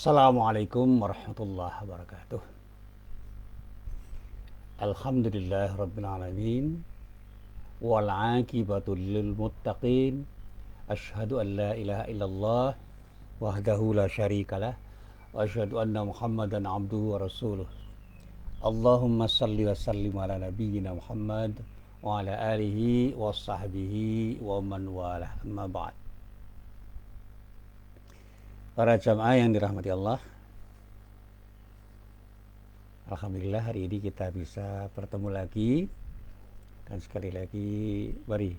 Assalamualaikum warahmatullahi wabarakatuh. Alhamdulillah rabbil alamin wal aqibatu lil muttaqin. Asyhadu an la ilaha illallah wahdahu la syarikalah wa asyhadu anna Muhammadan abduhu wa rasuluh. Allahumma salli wa sallim ala nabiyyina Muhammad wa ala alihi wa sahbihi wa man walah. Amma ba'd. Para jamaah yang dirahmati Allah, alhamdulillah hari ini kita bisa bertemu lagi, dan sekali lagi mari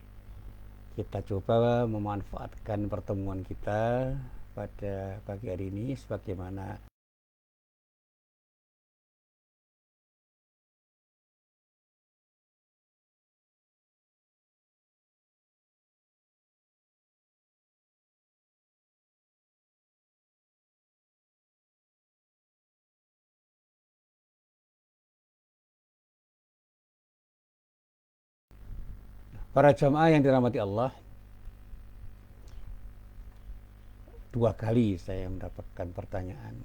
kita coba memanfaatkan pertemuan kita pada pagi hari ini sebagaimana para jamaah yang dirahmati Allah. Dua kali saya mendapatkan pertanyaan.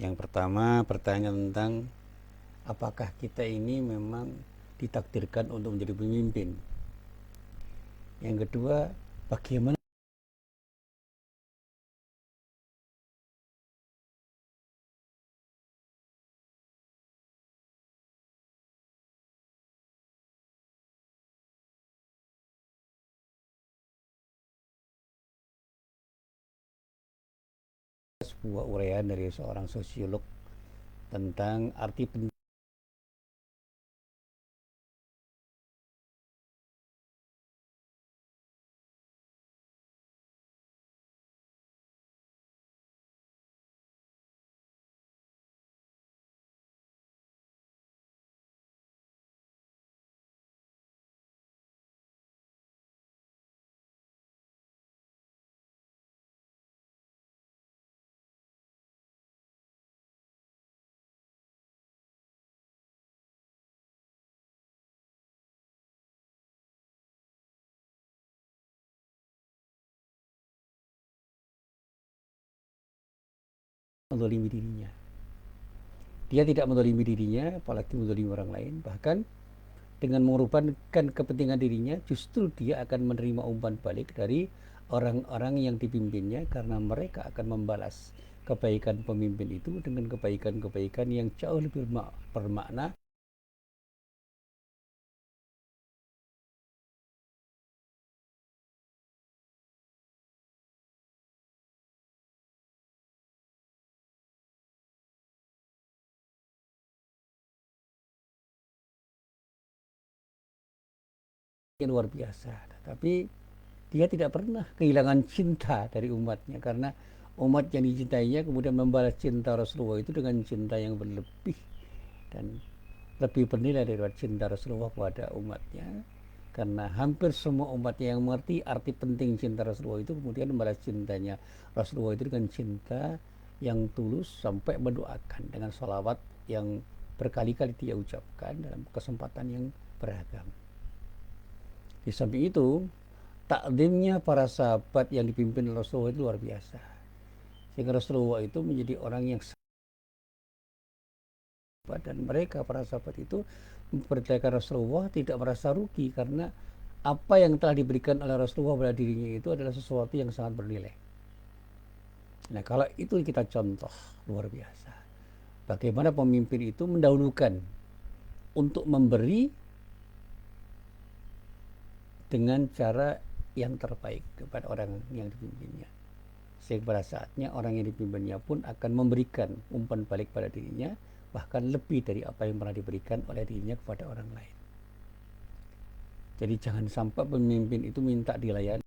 Yang pertama, pertanyaan tentang apakah kita ini memang ditakdirkan untuk menjadi pemimpin. Yang kedua, bagaimana sebuah uraian dari seorang sosiolog tentang arti penting menzalimi dirinya. Dia tidak menzalimi dirinya, apalagi menzalimi orang lain. Bahkan dengan mengorbankan kepentingan dirinya, justru dia akan menerima umpan balik dari orang-orang yang dipimpinnya, karena mereka akan membalas kebaikan pemimpin itu dengan kebaikan-kebaikan yang jauh lebih bermakna. Yang luar biasa. Tapi dia tidak pernah kehilangan cinta dari umatnya, karena umat yang dicintainya kemudian membalas cinta Rasulullah itu dengan cinta yang berlebih dan lebih bernilai daripada cinta Rasulullah kepada umatnya, karena hampir semua umatnya yang mengerti arti penting cinta Rasulullah itu kemudian membalas cintanya Rasulullah itu dengan cinta yang tulus sampai mendoakan dengan salawat yang berkali-kali dia ucapkan dalam kesempatan yang beragam. Di samping itu, takdimnya para sahabat yang dipimpin Rasulullah itu luar biasa, sehingga Rasulullah itu menjadi orang yang dan mereka para sahabat itu mempercayakan Rasulullah tidak merasa rugi, karena apa yang telah diberikan oleh Rasulullah pada dirinya itu adalah sesuatu yang sangat bernilai. Nah, kalau itu kita contoh luar biasa, bagaimana pemimpin itu mendahulukan untuk memberi dengan cara yang terbaik kepada orang yang dipimpinnya, sehingga pada saatnya orang yang dipimpinnya pun akan memberikan umpan balik pada dirinya, bahkan lebih dari apa yang pernah diberikan oleh dirinya kepada orang lain. Jadi jangan sampai pemimpin itu minta dilayani.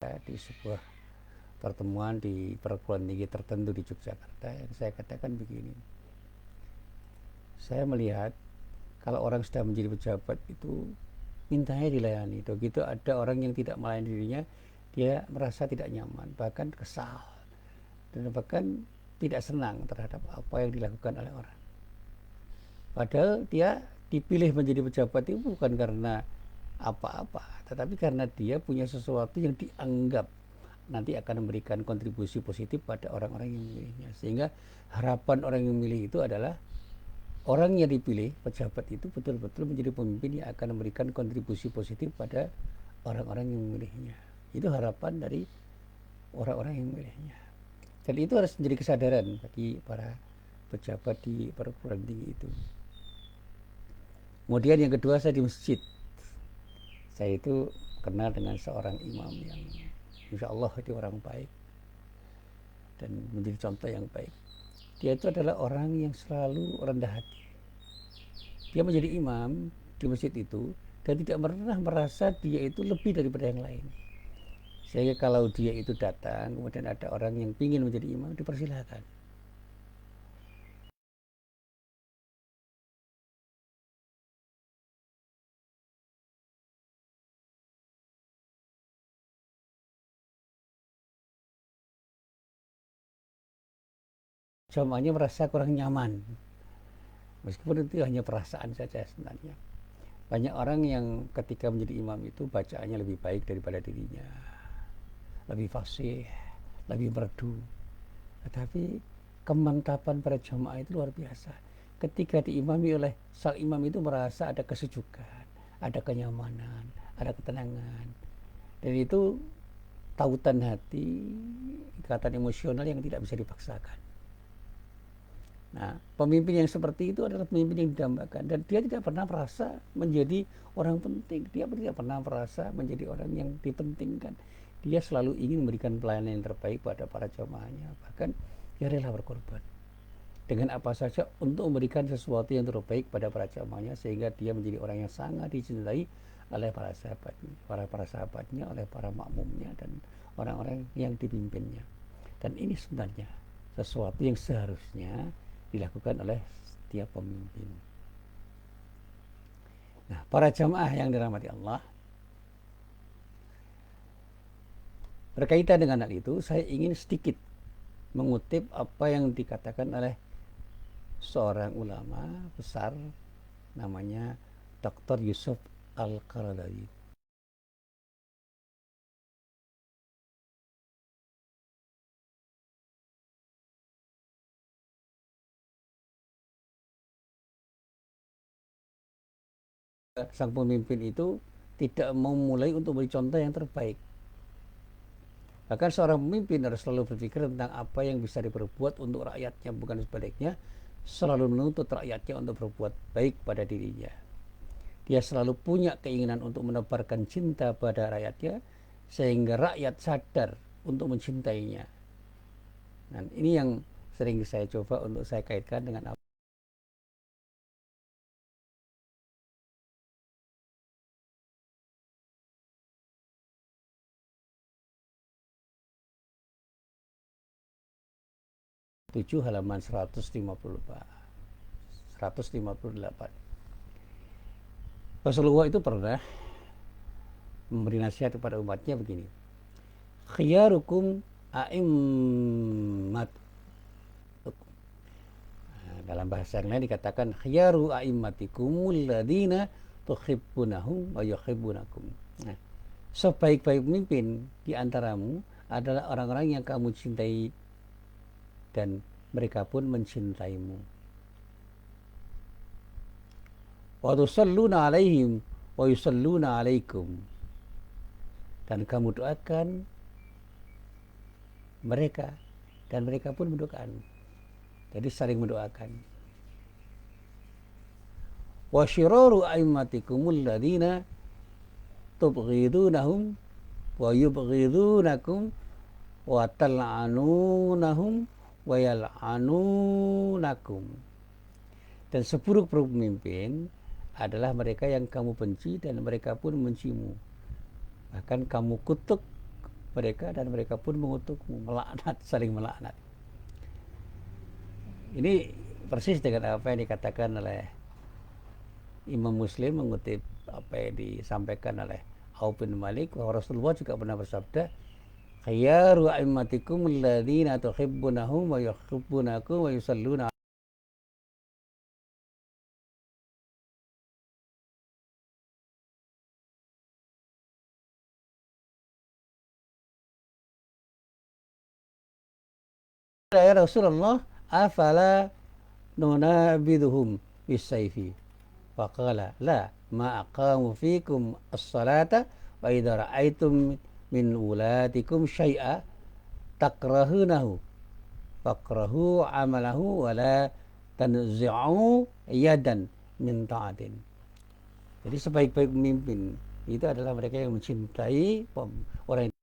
Di sebuah pertemuan di perguruan tinggi tertentu di Yogyakarta, yang saya katakan begini, saya melihat kalau orang sudah menjadi pejabat itu mintanya dilayani. Begitu ada orang yang tidak melayani dirinya, dia merasa tidak nyaman, bahkan kesal, dan bahkan tidak senang terhadap apa yang dilakukan oleh orang. Padahal dia dipilih menjadi pejabat itu bukan karena apa-apa, tetapi karena dia punya sesuatu yang dianggap nanti akan memberikan kontribusi positif pada orang-orang yang memilihnya. Sehingga harapan orang yang memilih itu adalah orang yang dipilih pejabat itu betul-betul menjadi pemimpin yang akan memberikan kontribusi positif pada orang-orang yang memilihnya. Itu harapan dari orang-orang yang memilihnya. Dan itu harus menjadi kesadaran bagi para pejabat di perguruan tinggi itu. Kemudian yang kedua, saya di masjid. Saya itu kenal dengan seorang imam yang insya Allah itu orang baik dan menjadi contoh yang baik. Dia itu adalah orang yang selalu rendah hati. Dia menjadi imam di masjid itu dan tidak pernah merasa dia itu lebih daripada yang lain. Sehingga kalau dia itu datang, kemudian ada orang yang ingin menjadi imam, dipersilakan. Jamaahnya merasa kurang nyaman. Meskipun itu hanya perasaan saja sebenarnya. Banyak orang yang ketika menjadi imam itu bacaannya lebih baik daripada dirinya. Lebih fasih, lebih merdu. Tetapi kemantapan pada jamaah itu luar biasa. Ketika diimami oleh sang imam itu merasa ada kesejukan, ada kenyamanan, ada ketenangan. Dan itu tautan hati, ikatan emosional yang tidak bisa dipaksakan. Nah, pemimpin yang seperti itu adalah pemimpin yang didambakan, dan dia tidak pernah merasa menjadi orang penting. Dia tidak pernah merasa menjadi orang yang dipentingkan. Dia selalu ingin memberikan pelayanan yang terbaik pada para jamaahnya. Bahkan dia rela berkorban dengan apa saja untuk memberikan sesuatu yang terbaik pada para jamaahnya, sehingga dia menjadi orang yang sangat dicintai oleh para sahabatnya, oleh para makmumnya, dan orang-orang yang dipimpinnya. Dan ini sebenarnya sesuatu yang seharusnya dilakukan oleh setiap pemimpin. Nah, para jamaah yang dirahmati Allah, berkaitan dengan hal itu, saya ingin sedikit mengutip apa yang dikatakan oleh seorang ulama besar namanya Dr. Yusuf Al-Qaradawi. Sang pemimpin itu tidak mau mulai untuk beri contoh yang terbaik. Bahkan seorang pemimpin harus selalu berpikir tentang apa yang bisa diperbuat untuk rakyatnya, bukan sebaliknya selalu menuntut rakyatnya untuk berbuat baik pada dirinya. Dia selalu punya keinginan untuk menebarkan cinta pada rakyatnya, sehingga rakyat sadar untuk mencintainya. Dan ini yang sering saya coba untuk saya kaitkan dengan apa. Tujuh halaman 158. Rasulullah itu pernah memberi nasihat kepada umatnya begini. Khiyarukum a'immat. Dalam bahasa yang lain dikatakan khiyaru a'immatikumul ladina tuhibbunahum wa yuhibbunakum. Nah, sebaik-baik pemimpin di antaramu adalah orang-orang yang kamu cintai dan mereka pun mencintaimu. Wa tusalluna alaihim wa yusalluna alaikum. Dan kamu doakan mereka dan mereka pun mendoakanmu. Jadi saling mendoakan. Wa syiraru a'immatikumul ladina tubghidunahum wa yubghidunakum wa tal'anunahum wa yal'anunakum. Dan seburuk-buruk pemimpin adalah mereka yang kamu benci dan mereka pun membencimu. Bahkan kamu kutuk mereka dan mereka pun mengutukmu, melaknat, saling melaknat. Ini persis dengan apa yang dikatakan oleh Imam Muslim mengutip apa yang disampaikan oleh Auf bin Malik, bahwa Rasulullah juga pernah bersabda, "Khairu a'immatikum alladziina tuhibbunahum wa yuhibbunakum wa yusalluna ya Rasulullah, afala nunabiduhum bisayfi." Faqala la ma aqamu fikum as-salata wa idza ra'aitum min ulatikum syai'a takrahunahu fakrahu amalahu wa la tanzi'u yadan min ta'atin. Jadi sebaik-baik pemimpin itu adalah mereka yang mencintai orang.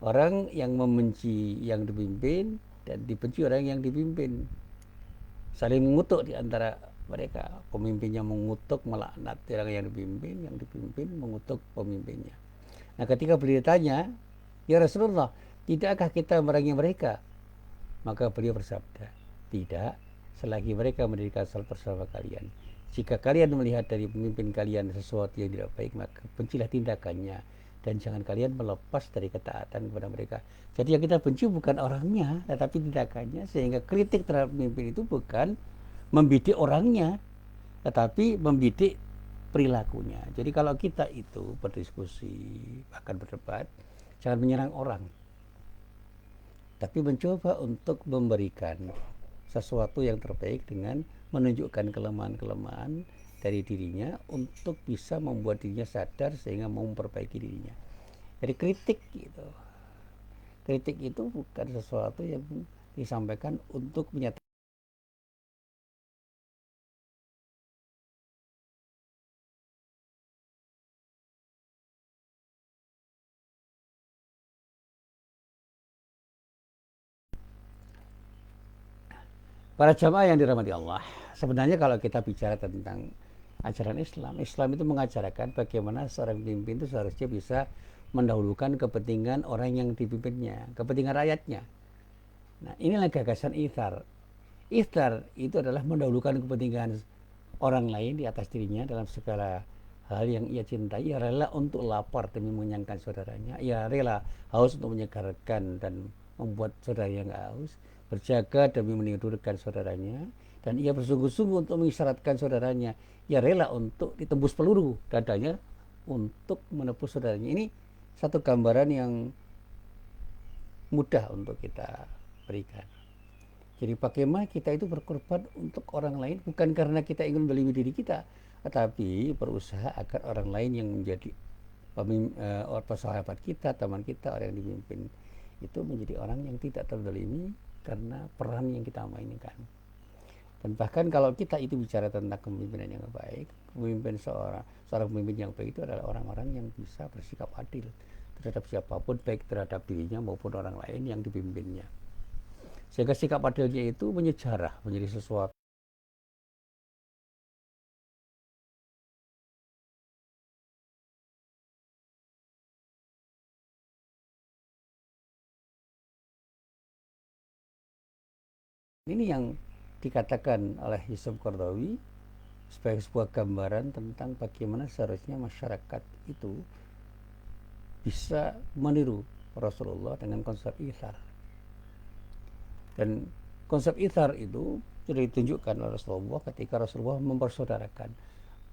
Orang yang membenci yang dipimpin dan dibenci orang yang dipimpin, saling mengutuk di antara mereka. Pemimpinnya mengutuk, melaknat orang yang dipimpin mengutuk pemimpinnya. Nah, ketika beliau ditanya, "Ya Rasulullah, tidakkah kita merangi mereka?" Maka beliau bersabda, "Tidak, selagi mereka mendirikan salat bersama kalian. Jika kalian melihat dari pemimpin kalian sesuatu yang tidak baik, maka bencilah tindakannya, dan jangan kalian melepas dari ketaatan kepada mereka." Jadi yang kita benci bukan orangnya, tetapi tindakannya. Sehingga kritik terhadap pemimpin itu bukan membidik orangnya, tetapi membidik perilakunya. Jadi kalau kita itu berdiskusi, bahkan berdebat, jangan menyerang orang, tapi mencoba untuk memberikan sesuatu yang terbaik dengan menunjukkan kelemahan-kelemahan dari dirinya untuk bisa membuat dirinya sadar sehingga mau memperbaiki dirinya. Jadi kritik gitu. Kritik itu bukan sesuatu yang disampaikan untuk menyatakan. Para jamaah yang dirahmati Allah, sebenarnya kalau kita bicara tentang ajaran Islam, Islam itu mengajarkan bagaimana seorang pemimpin itu seharusnya bisa mendahulukan kepentingan orang yang dipimpinnya, kepentingan rakyatnya. Nah, inilah gagasan ithar. Ithar itu adalah mendahulukan kepentingan orang lain di atas dirinya dalam segala hal yang ia cintai. Ia rela untuk lapar demi mengenyangkan saudaranya. Ia rela haus untuk menyegarkan dan membuat saudaranya nggak haus. Berjaga demi menidurkan saudaranya. Dan ia bersungguh-sungguh untuk mengisyaratkan saudaranya. Ia rela untuk ditembus peluru dadanya untuk menebus saudaranya. Ini satu gambaran yang mudah untuk kita berikan. Jadi bagaimana kita itu berkorban untuk orang lain bukan karena kita ingin melindungi diri kita, tetapi berusaha agar orang lain yang menjadi sahabat kita, teman kita, orang yang dipimpin itu menjadi orang yang tidak terzalimi karena peran yang kita mainkan. Dan bahkan kalau kita itu bicara tentang kepemimpinan yang baik, seorang pemimpin yang baik itu adalah orang-orang yang bisa bersikap adil terhadap siapapun, baik terhadap dirinya maupun orang lain yang dipimpinnya. Sehingga sikap adilnya itu menyejarah menjadi sesuatu. Ini yang dikatakan oleh Yusuf Qaradawi sebagai sebuah gambaran tentang bagaimana seharusnya masyarakat itu bisa meniru Rasulullah dengan konsep ithar. Dan konsep ithar itu sudah ditunjukkan oleh Rasulullah ketika Rasulullah mempersaudarakan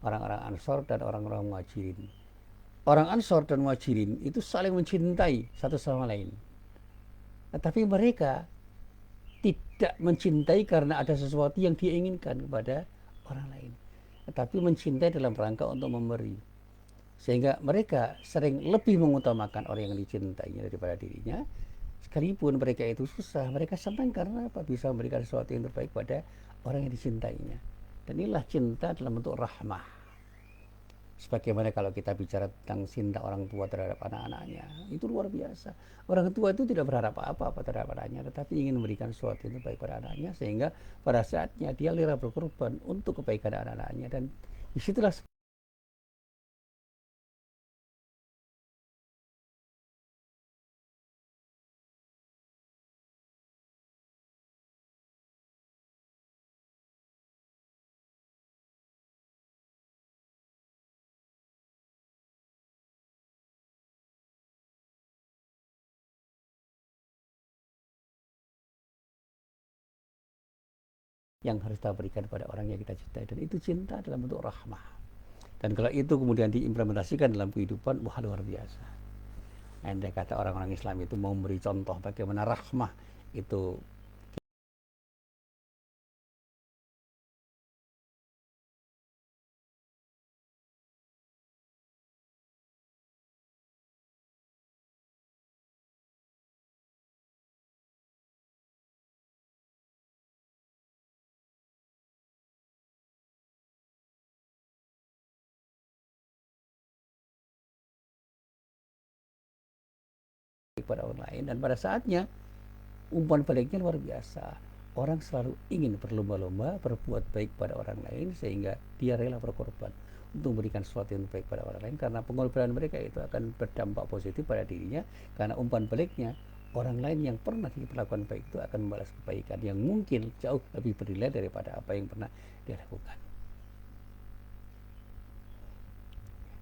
orang-orang Ansor dan orang-orang Muhajirin. Orang Ansor dan Muhajirin itu saling mencintai satu sama lain. Tetapi mereka tidak mencintai karena ada sesuatu yang dia inginkan kepada orang lain, tetapi mencintai dalam rangka untuk memberi. Sehingga mereka sering lebih mengutamakan orang yang dicintainya daripada dirinya. Sekalipun mereka itu susah, mereka senang karena apa? Bisa memberikan sesuatu yang terbaik pada orang yang dicintainya. Dan inilah cinta dalam bentuk rahmah. Sebagaimana kalau kita bicara tentang cinta orang tua terhadap anak-anaknya, itu luar biasa. Orang tua itu tidak berharap apa-apa terhadap anaknya, tetapi ingin memberikan sesuatu yang terbaik pada anaknya, sehingga pada saatnya dia rela berkorban untuk kebaikan anak-anaknya. Dan disitulah yang harus kita berikan pada orang yang kita cintai, dan itu cinta dalam bentuk rahmah. Dan kalau itu kemudian diimplementasikan dalam kehidupan, wah luar biasa. Andai kata orang-orang Islam itu mau memberi contoh bagaimana rahmah itu kepada orang lain, dan pada saatnya umpan baliknya luar biasa. Orang selalu ingin berlomba-lomba berbuat baik pada orang lain, sehingga dia rela berkorban untuk memberikan sesuatu yang baik pada orang lain, karena pengorbanan mereka itu akan berdampak positif pada dirinya, karena umpan baliknya orang lain yang pernah diperlakukan baik itu akan membalas kebaikan yang mungkin jauh lebih bernilai daripada apa yang pernah dia lakukan.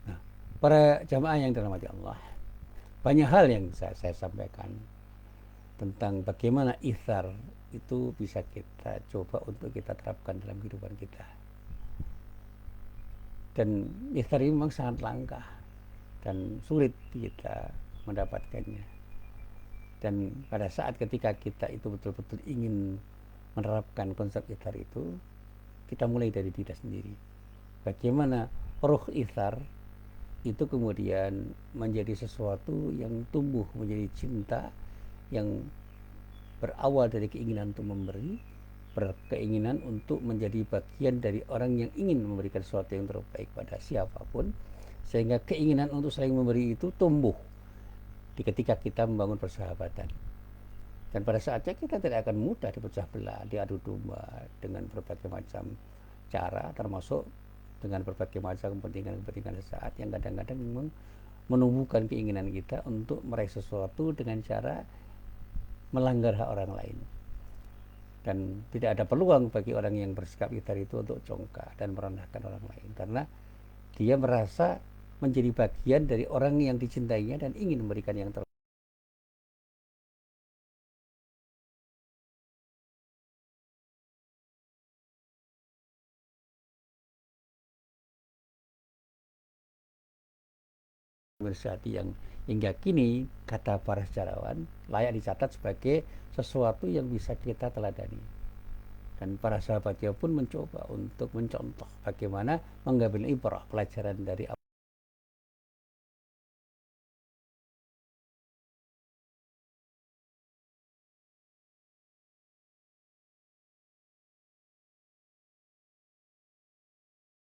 Nah, para jamaah yang dirahmati Allah, banyak hal yang saya sampaikan tentang bagaimana ithar itu bisa kita coba untuk kita terapkan dalam kehidupan kita. Dan ithar ini memang sangat langka dan sulit kita mendapatkannya. Dan pada saat ketika kita itu betul-betul ingin menerapkan konsep ithar itu, kita mulai dari diri sendiri. Bagaimana ruh ithar itu kemudian menjadi sesuatu yang tumbuh menjadi cinta yang berawal dari keinginan untuk memberi, berkeinginan untuk menjadi bagian dari orang yang ingin memberikan sesuatu yang terbaik pada siapapun, sehingga keinginan untuk saling memberi itu tumbuh di ketika kita membangun persahabatan. Dan pada saatnya kita tidak akan mudah dipecah belah, diadu domba dengan berbagai macam cara, termasuk dengan berbagai macam kepentingan-kepentingan sesaat yang kadang-kadang memang menumbuhkan keinginan kita untuk meraih sesuatu dengan cara melanggar hak orang lain. Dan tidak ada peluang bagi orang yang bersikap ithar itu untuk congkak dan merendahkan orang lain, karena dia merasa menjadi bagian dari orang yang dicintainya dan ingin memberikan yang terbaik. Bersati yang hingga kini kata para sejarawan layak dicatat sebagai sesuatu yang bisa kita teladani. Dan para sahabatnya pun mencoba untuk mencontoh bagaimana mengambil ibrah, pelajaran dari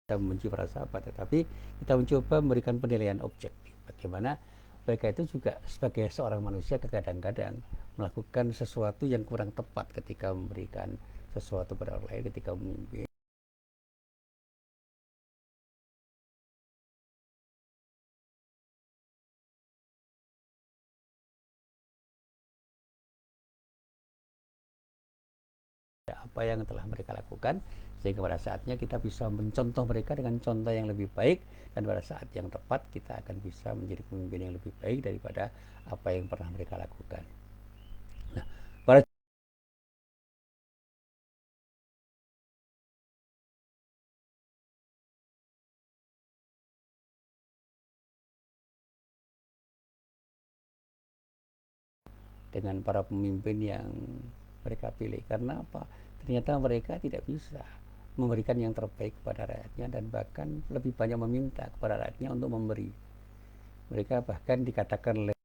kita membenci para sahabat, tetapi kita mencoba memberikan penilaian objektif. Bagaimana mereka itu juga sebagai seorang manusia kadang-kadang melakukan sesuatu yang kurang tepat ketika memberikan sesuatu pada orang lain, ketika memimpin. Apa yang telah mereka lakukan, sehingga pada saatnya kita bisa mencontoh mereka dengan contoh yang lebih baik, dan pada saat yang tepat kita akan bisa menjadi pemimpin yang lebih baik daripada apa yang pernah mereka lakukan. Nah, para dengan para pemimpin yang mereka pilih, karena apa? Ternyata mereka tidak bisa memberikan yang terbaik kepada rakyatnya, dan bahkan lebih banyak meminta kepada rakyatnya untuk memberi. Mereka bahkan dikatakan oleh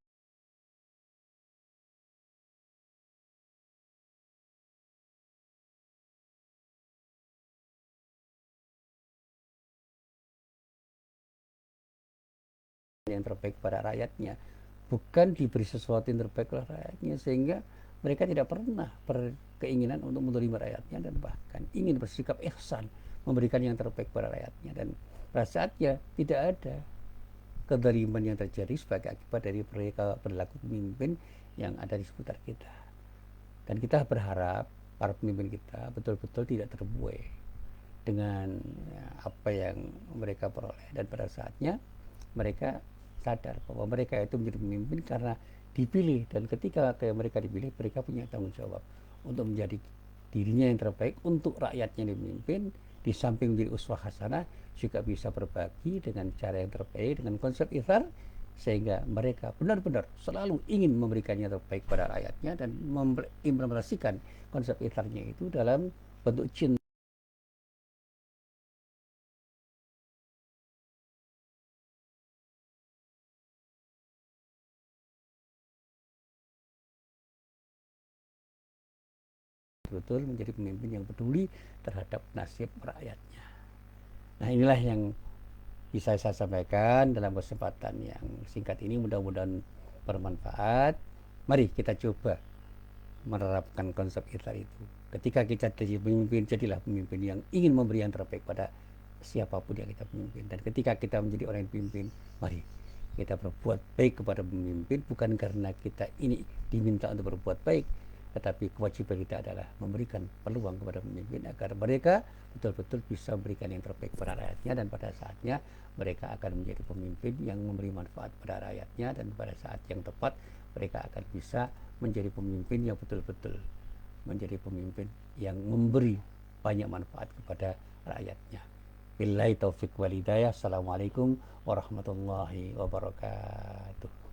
yang terbaik pada rakyatnya, bukan diberi sesuatu yang terbaik oleh rakyatnya, sehingga mereka tidak pernah berkeinginan untuk menerima rakyatnya, dan bahkan ingin bersikap ihsan memberikan yang terbaik pada rakyatnya. Dan pada saatnya tidak ada kezaliman yang terjadi sebagai akibat dari mereka berlaku pemimpin yang ada di sekitar kita. Dan kita berharap para pemimpin kita betul-betul tidak terbuai dengan apa yang mereka peroleh, dan pada saatnya mereka sadar bahwa mereka itu menjadi pemimpin karena dipilih, dan ketika mereka dipilih, mereka punya tanggung jawab untuk menjadi dirinya yang terbaik untuk rakyatnya yang dipimpin, di samping menjadi uswah hasanah juga bisa berbagi dengan cara yang terbaik dengan konsep ithar, sehingga mereka benar-benar selalu ingin memberikan yang terbaik pada rakyatnya dan mengimplementasikan konsep itharnya itu dalam bentuk cinta. Betul menjadi pemimpin yang peduli terhadap nasib rakyatnya. Nah, inilah yang bisa saya sampaikan dalam kesempatan yang singkat ini, mudah-mudahan bermanfaat. Mari kita coba menerapkan konsep ithar itu. Ketika kita jadi pemimpin, jadilah pemimpin yang ingin memberi yang terbaik pada siapapun yang kita pimpin. Dan ketika kita menjadi orang yang pimpin, mari kita berbuat baik kepada pemimpin, bukan karena kita ini diminta untuk berbuat baik, tetapi kewajiban kita adalah memberikan peluang kepada pemimpin agar mereka betul-betul bisa memberikan yang terbaik kepada rakyatnya, dan pada saatnya mereka akan menjadi pemimpin yang memberi manfaat pada rakyatnya, dan pada saat yang tepat mereka akan bisa menjadi pemimpin yang betul-betul menjadi pemimpin yang memberi banyak manfaat kepada rakyatnya. Billahi taufik wal hidayah. Assalamualaikum warahmatullahi wabarakatuh.